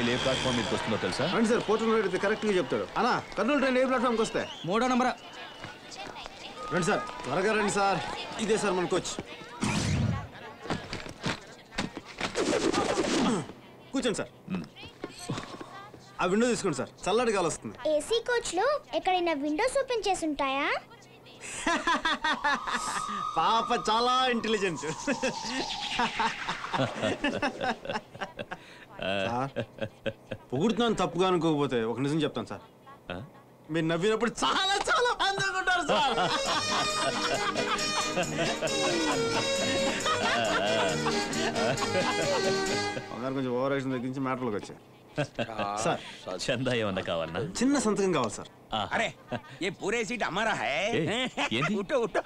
Train ఏ platform మీదకి వస్తుందో తెలుసా? రండి సార్, పోర్టల్ కరెక్ట్గా చెప్తాడు. అన్నా కర్నూలు ట్రైన్ ఏ ప్లాట్ఫామ్కి వస్తాయి? 3వ నంబర్. రండి సార్, త్వరగా రండి సార్. ఇదే సార్ మన కోచ్. కూర్చోండి సార్. ఆ విండో తీసుకోండి సార్, చల్లటి గాలి వస్తుంది. ఏసీ కోచ్ లో ఎక్కడైనా విండోస్ ఓపెన్ చేసి ఉంటాయా? పాప చాలా ఇంటెలిజెంట్. పొగుడుతున్నాను తప్పుగా అనుకోకపోతే ఒక నిజం చెప్తాను సార్. మీరు నవ్వినప్పుడు చాలా చాలా అందంగా ఉంటారు సార్. కొంచెం ఓవర్ యాక్షన్ తగ్గించి మ్యాటర్లోకి వచ్చాయి సార్. చందా ఏమన్నా కావాలన్నా? చిన్న సంతకం కావాలి సార్. अरे ये पूरे सीट हमारा है। उठो उठो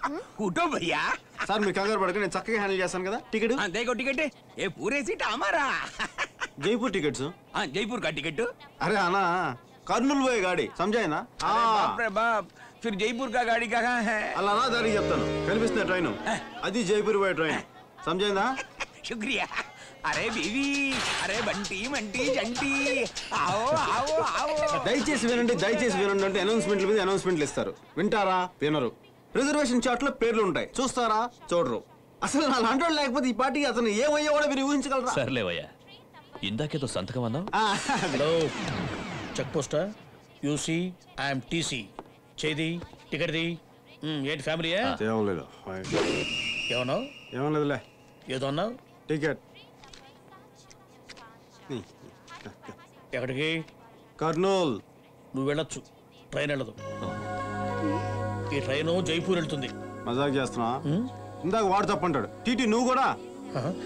उठो भैया। సార్ మీరు కంగారు పడక, నేను చక్కగా హ్యాండిల్ చేస్తాను కదా. టికెట్ देखो टिकट ये पूरे सीट हमारा। జైపూర్ టికెట్స్. हाँ जयपुर का टिकट। అరే అన్నా, కర్నూలు పోయే గాడి సమజాయినా? बाप रे बाप, फिर जयपुर का गाड़ी कहाँ है? అలా నా దారి చెప్తాను. కనిపిస్తున్న ట్రైన్ అది జైపూర్ పోయే ట్రైన్, సమజైందా? शुक्रिया। अरे बीवी, अरे बंटी मंटी जंटी, आओ आओ आओ। దయచేసి వినండి, దయచేసి వినండి అంటే అనౌన్స్మెంట్ల మీద అనౌన్స్మెంట్లు ఇస్తారు. వింటారా? వినరు. రిజర్వేషన్ చార్ట్ లో పేర్లు ఉంటాయి, చూస్తారా? చూడరు. అసలు నా లాంటి వాడు లేకపోతే ఈ పార్టీకి అతను ఏమయ్యేవాడో మీరు ఊహించగలరా? సర్లేవయ్యా, ఇందాకేదో సంతకం అన్నావు. హలో, చెక్ పోస్టా? You see I'm TC. చేది టికెట్ది. ఏంటి ఫ్యామిలీయా? ఏమలేదు. ఏమన్నావు? ఏమలేదులే. ఏదో అన్నావు. టికెట్ ఎక్కడికి? కర్నూల్. నువ్వు వెళ్ళొచ్చు, ట్రైన్ వెళ్ళదు. ఈ ట్రైన్ జైపూర్ వెళ్తుంది. మజాక్ చేస్తున్నా? ఇందాక వాడు తప్పంటాడు. టీటీ నువ్వు కూడా.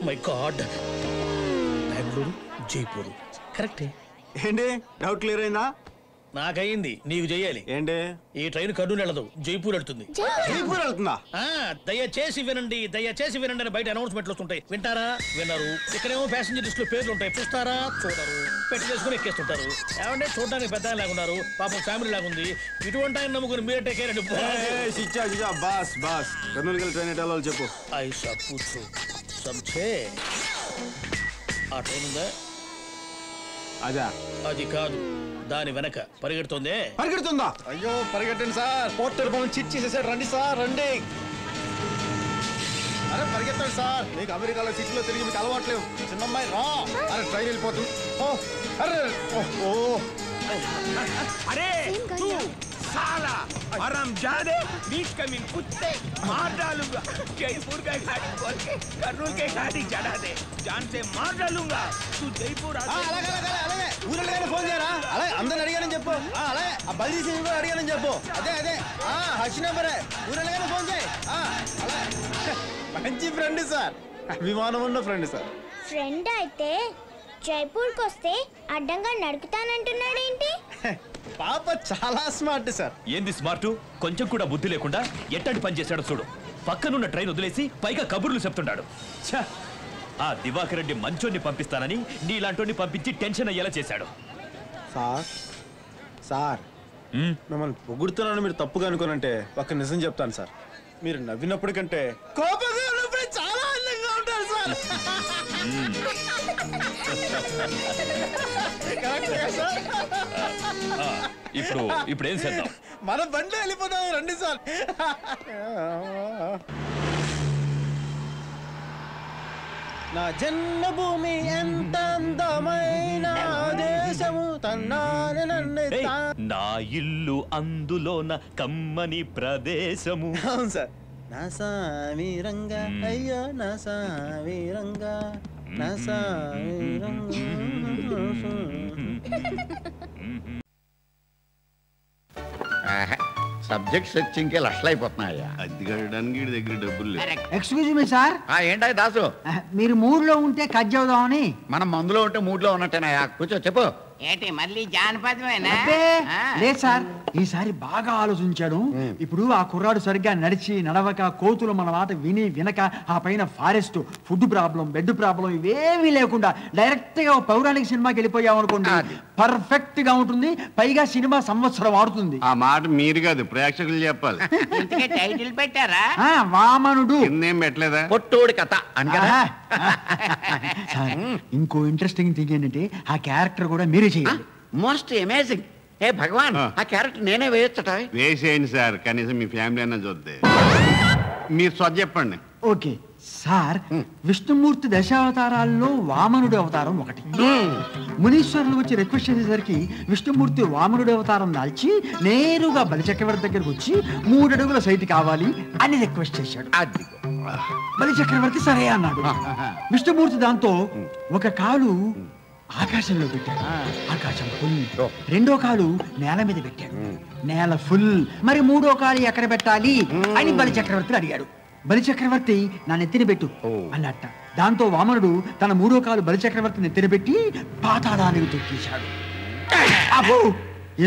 మై గాడ్, బెంగళూరు జైపూర్ కరెక్టే. ఏంటి డౌట్ క్లియర్ అయిందా? నాకయింది, నీకు చెయ్యాలి. ఏంటి? ఈ ట్రైన్ కర్నూలు వెళ్ళదు, జైపూర్ వెళ్తుంది. జైపూర్ వెళ్తుందా? దయచేసి వినండి, దయచేసి వినండి అని బయట అనౌన్స్మెంట్లు వస్తుంటాయి. వింటారా? వినరు. ఇక్కడేమో ప్యాసింజర్ లిస్ట్ లో పేర్లు ఉంటాయి, చూస్తారా? చూడరు. పెట్టి చేసుకుని ఎక్కేస్తుంటారు. ఏమంటే చూడడానికి పెద్ద ఆయన లాగున్నారు, పాపం ఫ్యామిలీ లాగుంది. ఇటువంటి ఆయన నమ్ముకుని మీరే టేక్ కేర్ అండి. బాస్ బాస్ కర్నూలుకి వెళ్ళి ట్రైన్ ఎట్టాలో చెప్పు. ఐసా పూచు సంచే. ఆ ట్రైన్ ఉందా? అదా? అది కాదు, దాని వెనక పరిగెడుతుందే. పరిగెడుతుందా? అయ్యో పరిగెట్టండి సార్, పోర్టర్ మనం చిట్ చేసేసాడు. రండి సార్ రండి. అరే పరిగెత్తండి సార్, మీకు అమెరికాలో సిటీలో తిరిగి మీకు అలవాట్లేవు. చిన్నమ్మాయి రా. అరే ట్రైన్ వెళ్ళిపోతుంది. ఓ అరే ఓ अरे तू साला हरामजादे, बीच कमीन कुत्ते, मार डालूंगा। जयपुर का गाड़ी खोल के कर्नूल के गाड़ी चढ़ा दे, जान से मार डालूंगा। तू जयपुर అలాగే ఊరగానే ఫోన్ చేయరా? అలాగే అందరిని అడిగానని చెప్పు. అలాగే ఆ బల్దీ సింగ్ కూడా అడిగానని చెప్పు. అదే అదే హర్ష నెంబరే. ఊరగానే ఫోన్ చేయి. అలాగే మంచి ఫ్రెండ్ సార్, అభిమానం ఉన్న ఫ్రెండ్ సార్. ఫ్రెండ్ అయితే జైపూర్కి వస్తే అడ్డంగా నడుపుతానంటున్నాడేంటి? పాప చాలా స్మార్ట్ సార్. ఏంది స్మార్ట్? కొంచెం కూడా బుద్ధి లేకుండా ఎట్టంటి పని చేశాడు చూడు. పక్కనున్న ట్రైన్ వదిలేసి పైగా కబుర్లు చెప్తున్నాడు. ఆ దివాకర్ రెడ్డి మంచోన్ని పంపిస్తానని నీలాంటోని పంపించి టెన్షన్ అయ్యేలా చేశాడు. సార్ సార్ మిమ్మల్ని పొగుడుతున్నాను మీరు తప్పుగా అనుకోనంటే ఒక నిజం చెప్తాను సార్. మీరు నవ్వినప్పటికంటే కోపంగా ఉన్నప్పుడు చాలా అందంగా ఉంటారు సార్. ఇప్పుడు ఏం చేద్దాం? మన బండి వెళ్ళిపోదాం రండి సార్. నా జన్మభూమి ఎంత అందమైన దేశము నా ఇల్లు అందులోన కమ్మని ప్రదేశము. అవును సార్. నా సామిరంగా అయ్యో నా సామిరంగా నా సామిరంగా. సబ్జెక్ట్ సెర్చింగ్కి లక్షలు అయిపోతున్నాయా? అది కట్టడానికి దగ్గర డబ్బులు లేవు. Excuse me sir. ఏంటో దాసు, మీరు మూడ్లో ఉంటే కట్ అవుదామని. మనం మందులో ఉంటే మూడ్లో ఉన్నట్టేనాయా? కూర్చో చెప్పు. ఏంటి మళ్ళీ జానపదమేనా? లేదు సార్, ఈసారి బాగా ఆలోచించాడు. ఇప్పుడు ఆ కుర్రాడు సరిగ్గా నడిచి నడవక, కోతులు మన మాట విని వినక, ఆ పైన forest, food problem, bed problem ఇవేమీ లేకుండా డైరెక్ట్ గా పౌరాణిక సినిమాకి వెళ్ళిపోయాం అనుకోండి, పర్ఫెక్ట్ గా ఉంటుంది. పైగా సినిమా సంవత్సరం ఆడుతుంది. ఆ మాట మీరు కాదు, ప్రేక్షకులు చెప్పాలి. టైటిల్ పెట్టారా? వామనుడు. కిందేం పెట్టలేదా? పొట్టోడి కథ అని కదా. సార్, ఇంకో ఇంట్రెస్టింగ్ థింగ్ ఏంటంటే ఆ క్యారెక్టర్ కూడా మీరే చేయాలి. Most amazing. ఏ భగవాన్, ఆ క్యారెక్టర్ నేనే వేయొచ్చట. వేసేయండి సార్, కనీసం మీ ఫ్యామిలీ అన్న చూద్దే. మీరు స్వచ్ఛ చెప్పండి. ఓకే సార్, విష్ణుమూర్తి దశావతారాల్లో వామనుడి అవతారం ఒకటి. మునీశ్వరులు వచ్చి రిక్వెస్ట్ చేసేసరికి విష్ణుమూర్తి వామనుడి అవతారం దాల్చి నేరుగా బలిచక్రవర్తి దగ్గరకు వచ్చి 3 అడుగుల సైట్ కావాలి అని రిక్వెస్ట్ చేశాడు. బలిచక్రవర్తి సరే అన్నాడు. విష్ణుమూర్తి దాంతో ఒక కాలు ఆకాశంలో పెట్టాడు, ఆకాశం ఫుల్. రెండో కాలు నేల మీద పెట్టాడు, నేల ఫుల్. మరి 3వ కాలు ఎక్కడ పెట్టాలి అని బలిచక్రవర్తిని అడిగాడు. బలిచక్రవర్తి నా నెత్తిన పెట్టు అన్నట్ట. దాంతో వామనుడు తన 3వ కాలు బలిచక్రవర్తి నెత్తిన పెట్టి పాతాళానికి తొక్కేశాడు. అబ్బో,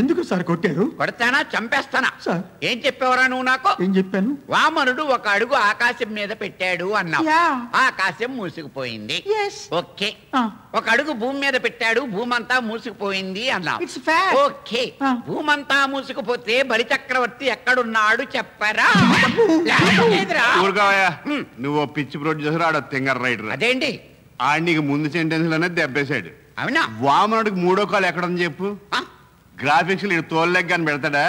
ఎందుకు సార్ కొట్టారు? కొడతానా చంపేస్తానా? సార్, ఏం చెప్పేవరా నువ్వు నాకు? ఏం చెప్పాను? వామనుడు ఒక అడుగు ఆకాశం మీద పెట్టాడు అన్నావు. ఆకాశం మూసుకుపోయింది. ఓకే. ఒక అడుగు భూమి మీద పెట్టాడు, భూమంతా మూసుకుపోయింది అన్నావు. ఓకే. భూమంతా మూసుకుపోతే బలిచక్రవర్తి ఎక్కడున్నాడు చెప్పరా? ఊరుకోవయ్యా, నువ్వు పిచ్చి ప్రొడ్యూసర్, ఆడ తింగర్ రైటర్. అదేంటి? ఆడికి ముందు సెంటెన్స్ లోనే దెబ్బేశాడు. అవునా? వామనుడికి 3వ కాలు ఎక్కడని చెప్పు. గ్రాఫిక్స్ తోలెగ్గాని పెడతాడా?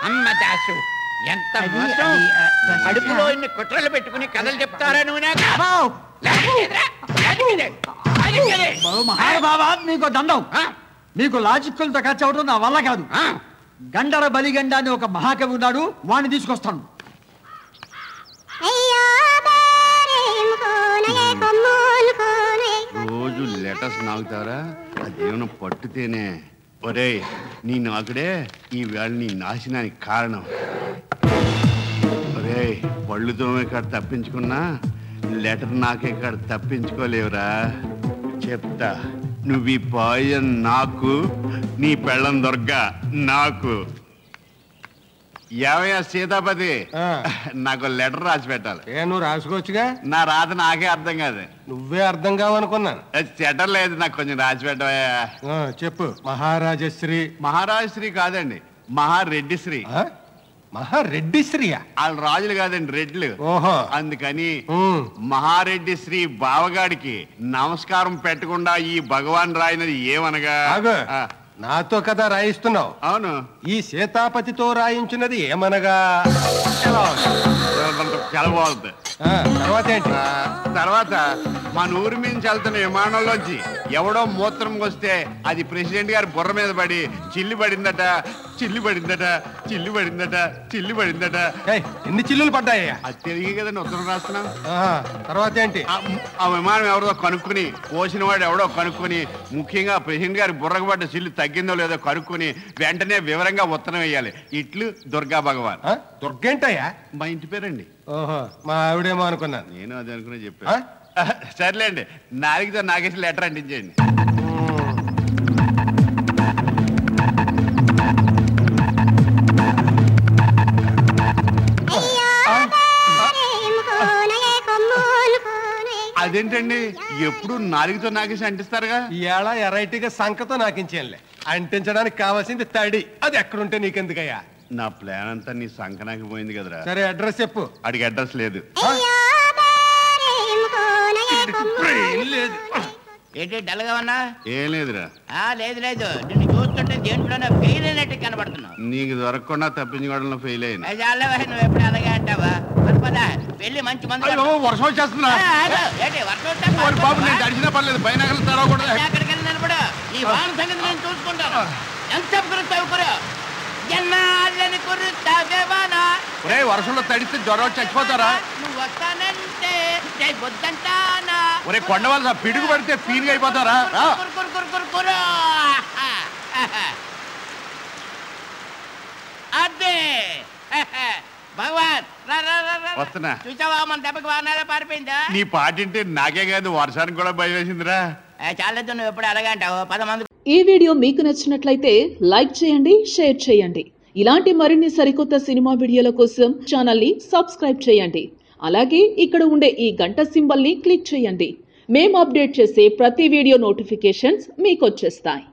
అమ్మ దాసు, ఎంత మోసం! అడుపులో ఇన్ని కుట్రలు పెట్టుకుని కథలు చెప్తారా నువ్వు నాకు? మహానుభావా, మీకు దండం. మీకు లాజిక్లతో ఖర్చవడం నా వల్ల కాదు. గండర బలిగండ అని ఒక మహాకవి ఉన్నాడు, వాడిని తీసుకొస్తాను. రోజు లెటర్స్ నాకుతారా? అదేమన్నా పట్టుతేనే. ఒరే, నీ నాకుడే ఈవేళ నీ నాశనానికి కారణం. ఒరే, పళ్ళుతోమే కాడ తప్పించుకున్నా లెటర్ నాకే కాడ తప్పించుకోలేవురా. చెప్తా, నువ్వు ఈ పాయన్ నాకు, నీ పెళ్ళం దొర్గా నాకు. ఏమయ్యా సీతాపతి, నాకు లెటర్ రాసి పెట్టాలి. నువ్వు రాసుకోవచ్చుగా. నా రాత నాకే అర్థం కాదు. నువ్వే అర్థం కావనుకున్నాను. చెటర్ లేదు, నాకు కొంచెం రాసి పెట్టవయ్యా. చెప్పు. మహారాజశ్రీ. మహారాజశ్రీ కాదండి, మహారెడ్డి శ్రీ. మహారెడ్డి శ్రీయా? వాళ్ళు రాజులు కాదండి, రెడ్లు. ఓహో, అందుకని మహారెడ్డి శ్రీ బావగాడికి నమస్కారం పెట్టకుండా ఈ భగవాన్ రాయినది ఏమనగా. నాతో కదా రాయిస్తున్నావు? అవును. ఈ సీతాపతితో రాయించినది ఏమనగా బాగుంది. తర్వాత ఏంటి? తర్వాత మన ఊరి నుంచి వెళ్తున్న విమానంలోంచి ఎవడో మూత్రం వస్తే అది ప్రెసిడెంట్ గారి బుర్ర మీద పడి చిల్లి పడిందట, చిల్లి పడిందట, చిల్లి పడిందట, చిల్లి పడిందట. ఎన్ని చిల్లులు పడ్డాయా? అది తెలియ కదండి ఉత్తరం రాస్తున్నాం. తర్వాత ఏంటి? ఆ విమానం ఎవడో కనుక్కుని, పోసిన వాడు ఎవడో కనుక్కుని, ముఖ్యంగా ప్రెసిడెంట్ గారి బుర్రకు పడ్డ చిల్లు తగ్గిందో లేదో కనుక్కుని వెంటనే వివరంగా ఉత్తరం వేయాలి. ఇట్లు దుర్గా భగవాన్. దుర్గేంటయ్యా? మా ఇంటి పేరండి. ఓహో, మా ఆవిడేమో అనుకున్నాను. నేను అది అనుకునే చెప్పా. సర్లేండి, నాలుగుతో నాగేసి లెటర్ అంటించేయండి. అదేంటండి, ఎప్పుడు నాలుగుతో నాగేసి అంటిస్తారుగా? ఇవాళ ఎరైటీగా సంకతో నాకించేయంలే. అంటించడానికి కావాల్సింది తడి. అది ఎక్కడుంటే నీకెందుకయ్యా? నా ప్లాన్ అంతా నీ సంకనాకి పోయింది కదరా. సరే, అడ్రస్ చెప్పు. అడిగి అడ్రస్ లేదు. ఏంటి డల్గా ఉన్నా? ఏం లేదురా. లేదు లేదు, నిన్ను చూస్తుంటే దేంట్లోనే ఫెయిల్ అయినట్టు కనబడుతున్నావు. నీకు దొరకకుండా తప్పించుకోవడంలో ఫెయిల్ అయింది. నువ్వు ఎప్పుడు అలాగే అంటావా? వెళ్ళి మంచి మంది. వర్షం వచ్చేస్తున్నా. బాబు, నేను తడిచినా పర్లేదు, పైన ఎక్కడికి వెళ్ళి నిలబడు. ఈ వాన సంగతి నేను చూసుకుంటాను. ఎంత కురుస్తావు కురు ఎన్నాళ్ళని కురుస్తావేవానా? వర్షంలో తడిస్తే జ్వరం చచ్చిపోతారా? నువ్వు వస్తానంటే వద్దంటానా? ఒరే కొండవాళ్ళ పిడుగు పడితే పీనుగా అయిపోతారా? అదే భగవాన్ వస్తున్నా. చూసావా మన దెబ్బకి వానాలే పారిపోయిందా? నీ పాటింటే నాకే కాదు వర్షానికి కూడా భయం వేసిందిరా. చాలేదు, నువ్వు ఎప్పుడు అలాగే అంటావు. 10 మంది ఈ వీడియో మీకు నచ్చినట్లయితే లైక్ చేయండి, షేర్ చేయండి. ఇలాంటి మరిన్ని సరికొత్త సినిమా వీడియోల కోసం ఛానల్ని సబ్స్క్రైబ్ చేయండి. అలాగే ఇక్కడ ఉండే ఈ గంట సింబల్ని క్లిక్ చేయండి. మేము అప్డేట్ చేసే ప్రతి వీడియో నోటిఫికేషన్స్ మీకు వచ్చేస్తాయి.